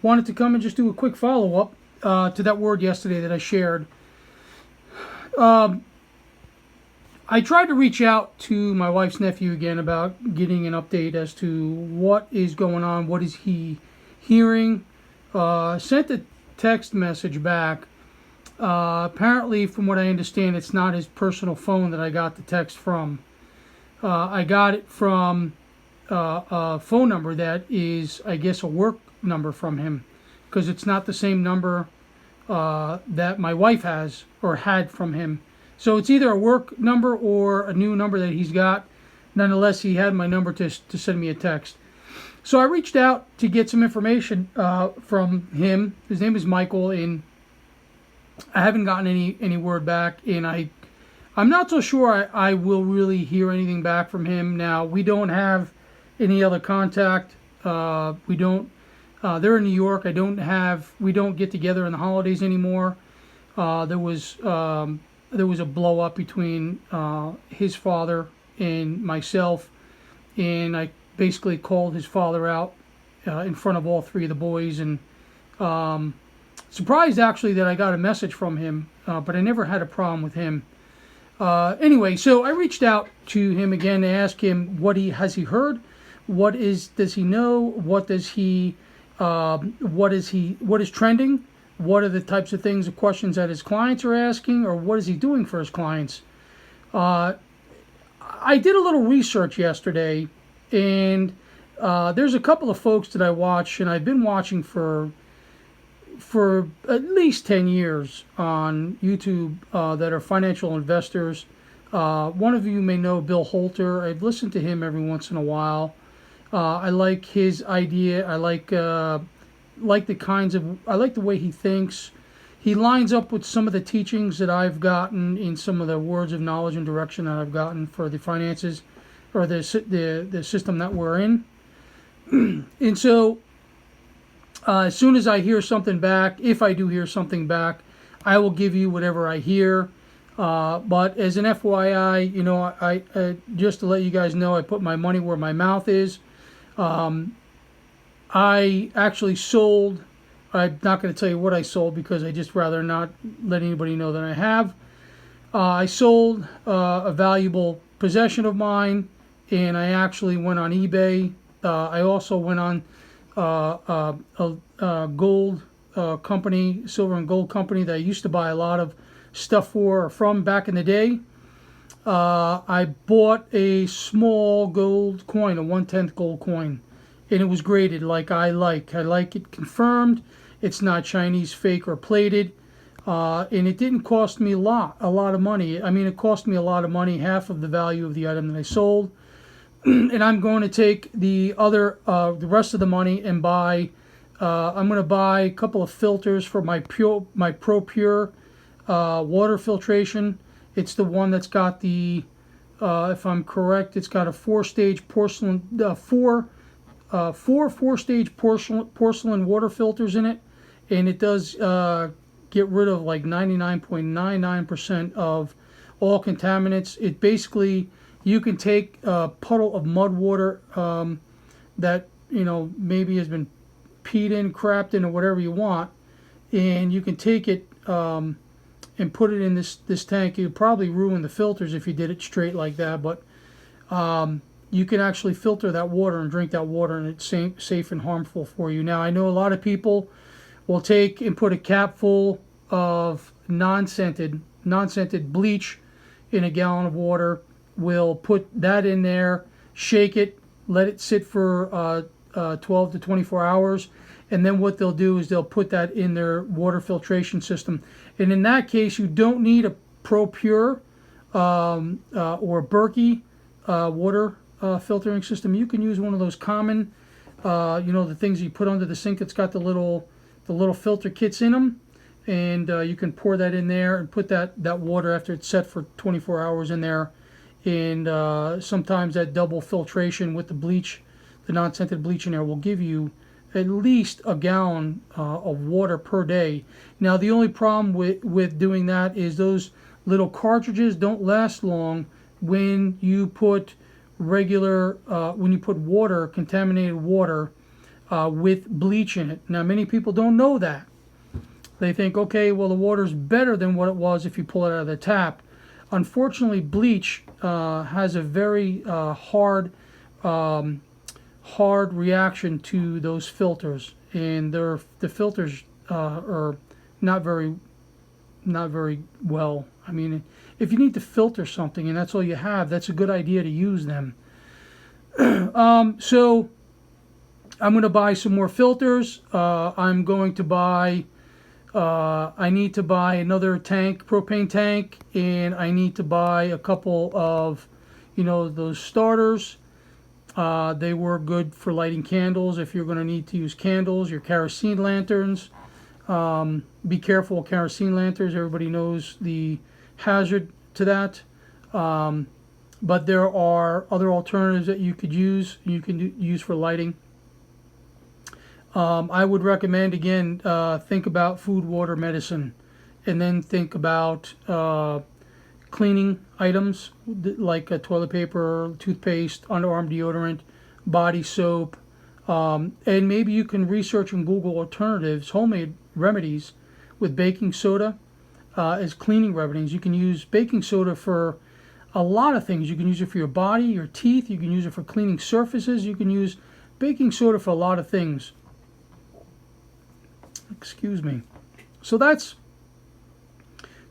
wanted to come and just do a quick follow-up to that word yesterday that I shared. I tried to reach out to my wife's nephew again about getting an update as to what is going on, what is he hearing. Sent a text message back. Apparently, from what I understand, it's not his personal phone that I got the text from. I got it from a phone number that is, I guess, a work number from him, because it's not the same number that my wife has or had from him. So it's either a work number or a new number that he's got. Nonetheless, he had my number to send me a text. So I reached out to get some information from him. His name is Michael, and I haven't gotten any word back. And I'm not so sure I will really hear anything back from him. Now, we don't have any other contact. We don't. They're in New York. We don't get together in the holidays anymore. There was a blow up between his father and myself, and I basically called his father out in front of all three of the boys, and surprised actually that I got a message from him, but I never had a problem with him. Anyway, so I reached out to him again to ask him what has he heard, does he know, what is trending. What are the types of things or questions that his clients are asking, or what is he doing for his clients? I did a little research yesterday, and there's a couple of folks that I watch, and I've been watching for at least 10 years on YouTube that are financial investors. One of you may know Bill Holter. I've listened to him every once in a while. I like his idea. I like the way he thinks. He lines up with some of the teachings that I've gotten in some of the words of knowledge and direction that I've gotten for the finances, or the system that we're in. And so, as soon as I hear something back, if I do hear something back, I will give you whatever I hear. But as an FYI, I just to let you guys know, I put my money where my mouth is. I actually sold. I'm not going to tell you what I sold, because I just rather not let anybody know that I have. I sold a valuable possession of mine, and I actually went on eBay. I also went on a gold company, silver and gold company that I used to buy a lot of stuff from back in the day. I bought a small gold coin, a 1/10 gold coin, and it was graded like I like. I like it confirmed. It's not Chinese, fake, or plated. And it didn't cost me a lot of money. I mean, it cost me a lot of money, half of the value of the item that I sold. And I'm going to take the rest of the money and buy. I'm going to buy a couple of filters for my Pro Pure water filtration. It's the one that's got the, if I'm correct, it's got a four-stage porcelain, four-stage porcelain water filters in it, and it does get rid of like 99.99% of all contaminants. It basically, you can take a puddle of mud water that maybe has been peed in, crapped in, or whatever you want, and you can take it and put it in this tank. You'd probably ruin the filters if you did it straight like that, but you can actually filter that water and drink that water, and it's safe and harmful for you. Now, I know a lot of people will take and put a cap full of non-scented bleach in a gallon of water, will put that in there, shake it, let it sit for 12 to 24 hours, and then what they'll do is they'll put that in their water filtration system. And in that case, you don't need a Pro Pure or Berkey water filtering system. You can use one of those common, the things you put under the sink that's got the little filter kits in them, and you can pour that in there and put that water after it's set for 24 hours in there. And sometimes that double filtration with the bleach, the non-scented bleach in there, will give you at least a gallon of water per day. Now, the only problem with doing that is those little cartridges don't last long when you put water, contaminated water, with bleach in it. Now, many people don't know that. They think, okay, well, the water's better than what it was if you pull it out of the tap. Unfortunately, bleach has a very hard reaction to those filters, and the filters are not very well. I mean, if you need to filter something and that's all you have, that's a good idea to use them. So I'm going to buy some more filters. I'm going to buy I need to buy another propane tank, and I need to buy a couple of, those starters. They were good for lighting candles if you're going to need to use candles, your kerosene lanterns. Be careful with kerosene lanterns. Everybody knows the hazard to that. But there are other alternatives that you could use. You can use for lighting. I would recommend, again, think about food, water, medicine, and then think about cleaning items like toilet paper, toothpaste, underarm deodorant, body soap, and maybe you can research and Google alternatives, homemade remedies with baking soda as cleaning remedies. You can use baking soda for a lot of things. You can use it for your body, your teeth. You can use it for cleaning surfaces. You can use baking soda for a lot of things. Excuse me. So that's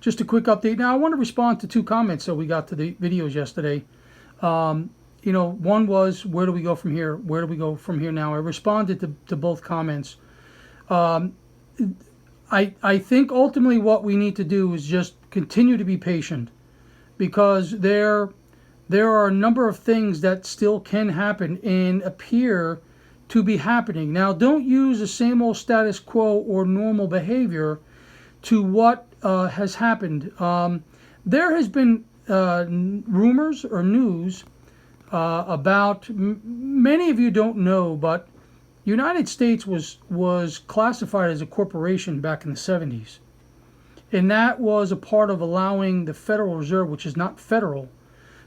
just a quick update. Now I want to respond to 2 comments that we got to the videos yesterday. One was, where do we go from here? Where do we go from here now? I responded to both comments. I think ultimately what we need to do is just continue to be patient, because there are a number of things that still can happen and appear to be happening. Now, don't use the same old status quo or normal behavior to what has happened. There has been rumors or news about, many of you don't know, but United States was classified as a corporation back in the 70s. And that was a part of allowing the Federal Reserve, which is not federal,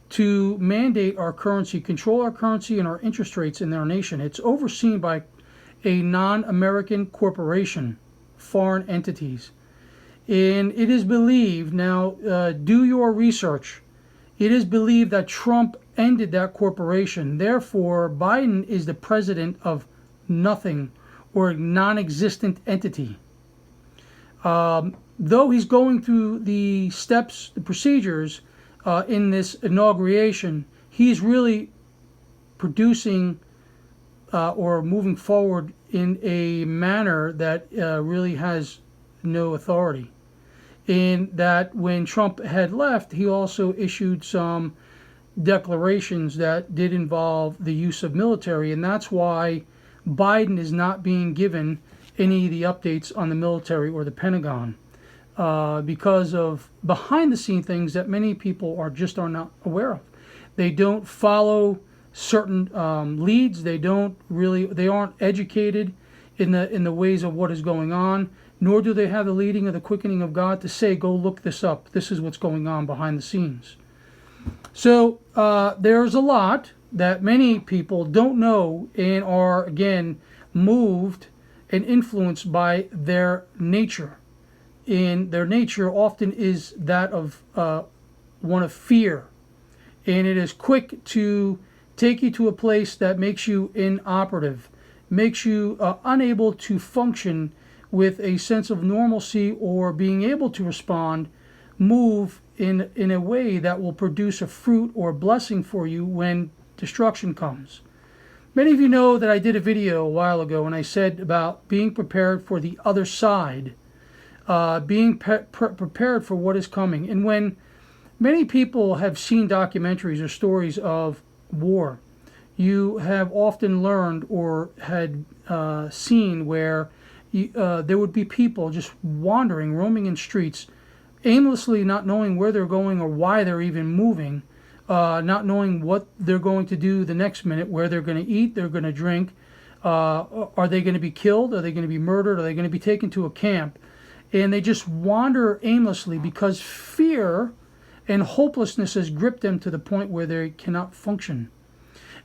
to mandate our currency, control our currency and our interest rates in our nation. It's overseen by a non-American corporation, foreign entities. And it is believed, now do your research, it is believed that Trump ended that corporation. Therefore, Biden is the president of nothing, or a non-existent entity. Though he's going through the steps, the procedures, in this inauguration, he's really producing or moving forward in a manner that really has no authority. And that when Trump had left, he also issued some declarations that did involve the use of military, and that's why Biden is not being given any of the updates on the military or the Pentagon. Because of behind-the-scene things that many people are not aware of. They don't follow certain leads. They aren't educated in the ways of what is going on. Nor do they have the leading or the quickening of God to say, "Go look this up. This is what's going on behind the scenes." So there's a lot that many people don't know and are again moved and influenced by their nature. And their nature often is that of one of fear, and it is quick to take you to a place that makes you inoperative, makes you unable to function with a sense of normalcy or being able to respond, move in a way that will produce a fruit or blessing for you when destruction comes. Many of you know that I did a video a while ago and I said about being prepared for the other side. Being prepared for what is coming. And when many people have seen documentaries or stories of war, you have often learned or had seen where there would be people just wandering, roaming in streets, aimlessly not knowing where they're going or why they're even moving, not knowing what they're going to do the next minute, where they're going to eat, they're going to drink, are they going to be killed, are they going to be murdered, are they going to be taken to a camp? And they just wander aimlessly because fear and hopelessness has gripped them to the point where they cannot function.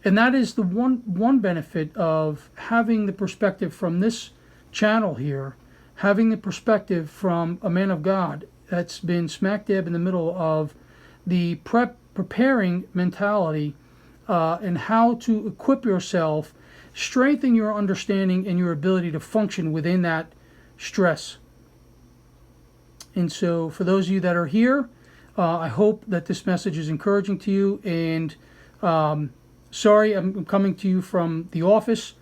And that is the one benefit of having the perspective from this channel here, having the perspective from a man of God that's been smack dab in the middle of the preparing mentality, and how to equip yourself, strengthen your understanding and your ability to function within that stress. And so for those of you that are here, I hope that this message is encouraging to you. And sorry, I'm coming to you from the office,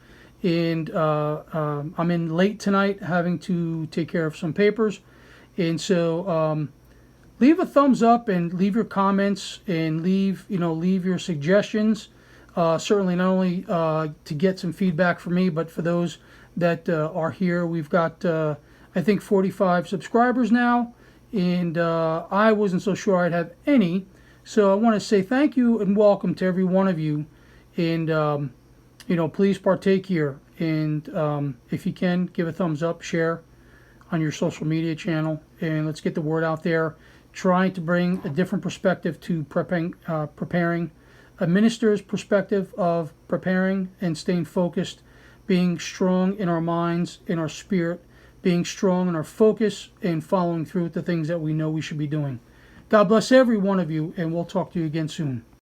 and I'm in late tonight having to take care of some papers. And so leave a thumbs up and leave your comments and leave your suggestions. Certainly not only to get some feedback from me, but for those that are here. We've got I think 45 subscribers now, and I wasn't so sure I'd have any. So I want to say thank you and welcome to every one of you, and please partake here. And if you can, give a thumbs up, share on your social media channel, and let's get the word out there. Trying to bring a different perspective to preparing, a minister's perspective of preparing and staying focused, being strong in our minds, in our spirit, being strong in our focus, and following through with the things that we know we should be doing. God bless every one of you, and we'll talk to you again soon.